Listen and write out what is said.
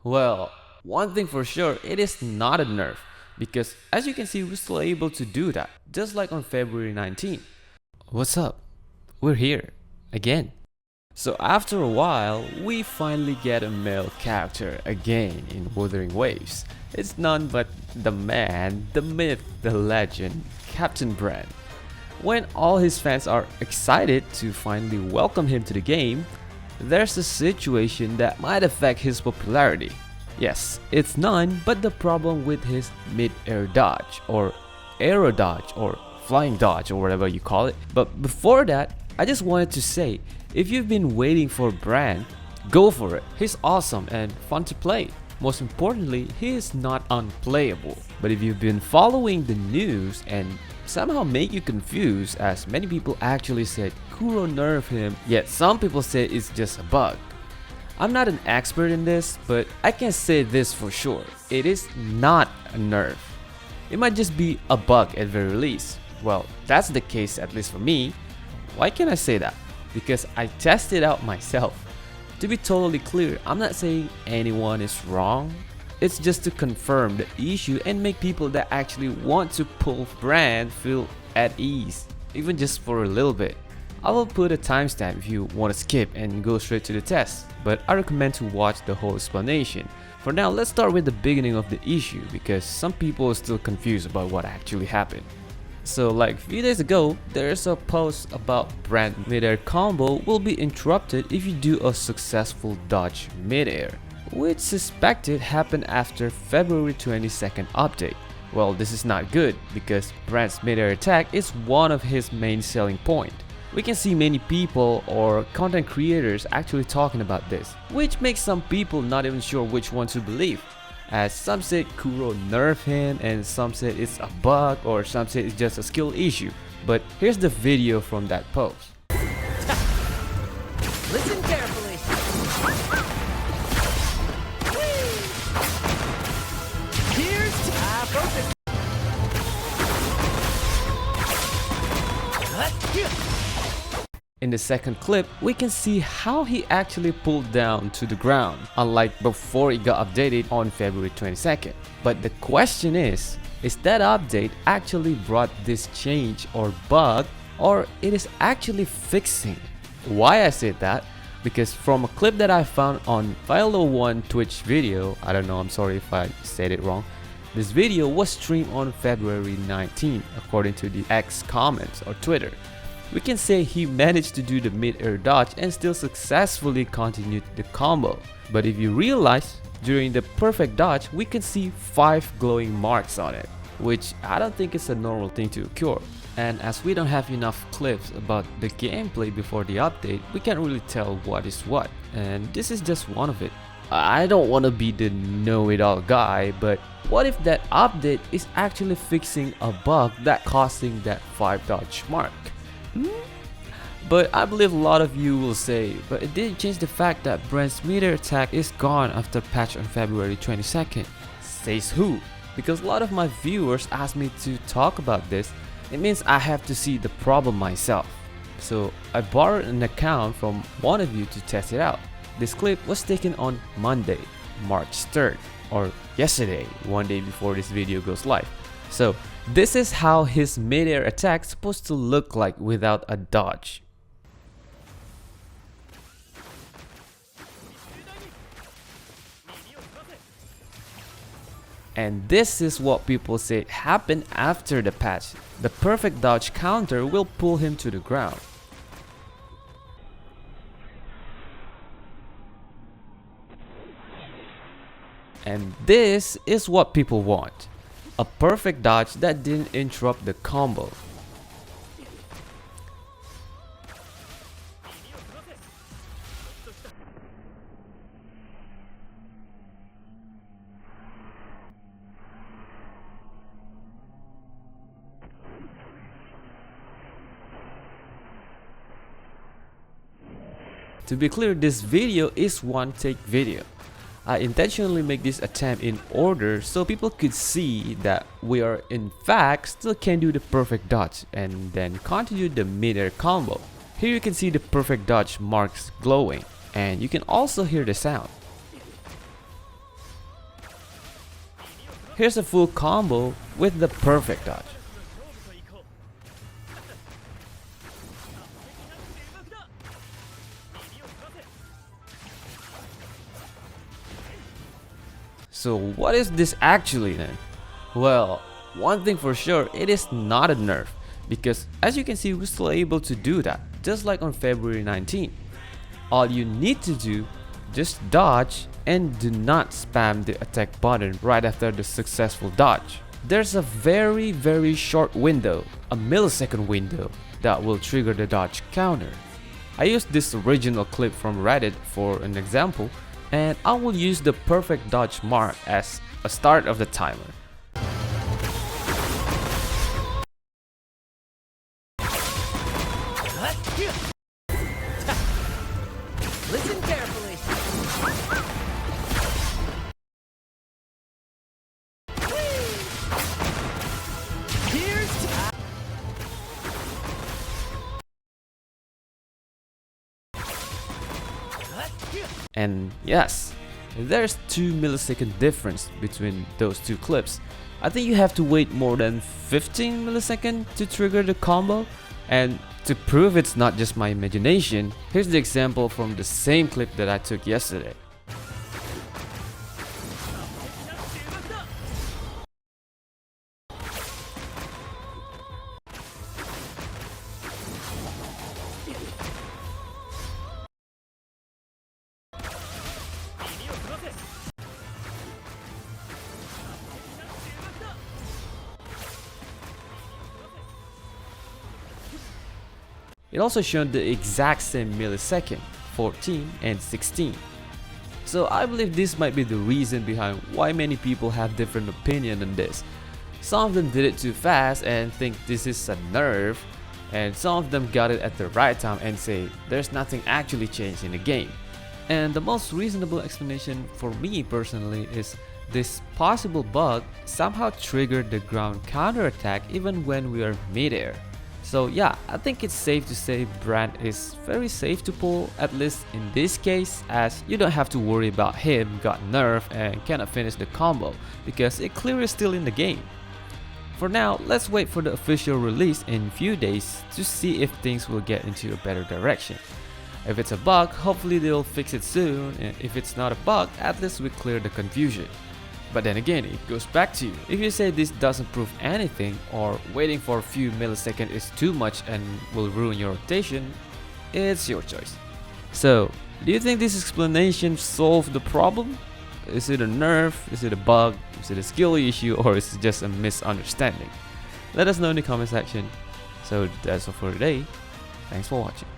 Well, one thing for sure, it is not a nerf, because as you can see, we're still able to do that, just like on February 19th. What's up? We're here, again. So after a while, we finally get a male character again in Wuthering Waves. It's none but the man, the myth, the legend, Captain Brant. When all his fans are excited to finally welcome him to the game, there's a situation that might affect his popularity. Yes, it's none but the problem with his mid-air dodge, or aero dodge, or flying dodge, or whatever you call it. But before that, I just wanted to say, if you've been waiting for Brant, go for it. He's awesome and fun to play. Most importantly, he is not unplayable. But if you've been following the news and somehow make you confused, as many people actually said Kuro nerfed him, yet some people say it's just a bug. I'm not an expert in this, but I can say this for sure. It is not a nerf. It might just be a bug at very least. Well, that's the case at least for me. Why can I say that? Because I tested out myself. To be totally clear, I'm not saying anyone is wrong. It's just to confirm the issue and make people that actually want to pull Brant feel at ease, even just for a little bit. I will put a timestamp if you want to skip and go straight to the test, but I recommend to watch the whole explanation. For now, let's start with the beginning of the issue, because some people are still confused about what actually happened. So like a few days ago, there's a post about Brant mid-air combo will be interrupted if you do a successful dodge mid-air, which suspected happened after February 22nd update. Well, this is not good, because Brant's mid-air attack is one of his main selling point. We can see many people or content creators actually talking about this, which makes some people not even sure which one to believe. As some said Kuro nerfed him, and some said it's a bug, or some said it's just a skill issue. But here's the video from that post. Listen carefully. Here's focus. In the second clip, we can see how he actually pulled down to the ground, unlike before it got updated on February 22nd. But the question is that update actually brought this change or bug, or it is actually fixing? Why I said that? Because from a clip that I found on Philo1 Twitch video, I don't know, I'm sorry if I said it wrong. This video was streamed on February 19th according to the X comments or Twitter. We can say he managed to do the mid-air dodge and still successfully continued the combo. But if you realize, during the perfect dodge, we can see 5 glowing marks on it, which I don't think is a normal thing to occur. And as we don't have enough clips about the gameplay before the update, we can't really tell what is what, and this is just one of it. I don't want to be the know-it-all guy, but what if that update is actually fixing a bug that causing that 5 dodge mark? But I believe a lot of you will say, but it didn't change the fact that Brant's mid-air attack is gone after patch on February 22nd. Says who? Because a lot of my viewers asked me to talk about this. It means I have to see the problem myself. So I borrowed an account from one of you to test it out. This clip was taken on Monday, March 3rd, or yesterday, one day before this video goes live. So this is how his mid-air attack is supposed to look like without a dodge. And this is what people say happened after the patch. The perfect dodge counter will pull him to the ground. And this is what people want. A perfect dodge that didn't interrupt the combo. To be clear, this video is one take video. I intentionally make this attempt in order so people could see that we are in fact still can do the perfect dodge and then continue the mid-air combo. Here you can see the perfect dodge marks glowing, and you can also hear the sound. Here's a full combo with the perfect dodge. So what is this actually then? Well, one thing for sure, it is not a nerf, because as you can see, we're still able to do that, just like on February 19. All you need to do, just dodge and do not spam the attack button right after the successful dodge. There's a very short window, a millisecond window, that will trigger the dodge counter. I used this original clip from Reddit for an example, and I will use the perfect dodge mark as a start of the timer. Listen carefully. Here's to And yes, there's 2 millisecond difference between those two clips. I think you have to wait more than 15 milliseconds to trigger the combo. And to prove it's not just my imagination, here's the example from the same clip that I took yesterday. It also showed the exact same millisecond, 14 and 16. So I believe this might be the reason behind why many people have different opinion on this. Some of them did it too fast and think this is a nerf, and some of them got it at the right time and say there's nothing actually changed in the game. And the most reasonable explanation for me personally is this possible bug somehow triggered the ground counterattack even when we are mid-air. So yeah, I think it's safe to say Brant is very safe to pull, at least in this case, as you don't have to worry about him got nerfed and cannot finish the combo, because it clearly is still in the game. For now, let's wait for the official release in few days to see if things will get into a better direction. If it's a bug, hopefully they'll fix it soon, and if it's not a bug, at least we clear the confusion. But then again, it goes back to you. If you say this doesn't prove anything, or waiting for a few milliseconds is too much and will ruin your rotation, it's your choice. So, do you think this explanation solved the problem? Is it a nerf? Is it a bug? Is it a skill issue? Or is it just a misunderstanding? Let us know in the comment section. So that's all for today. Thanks for watching.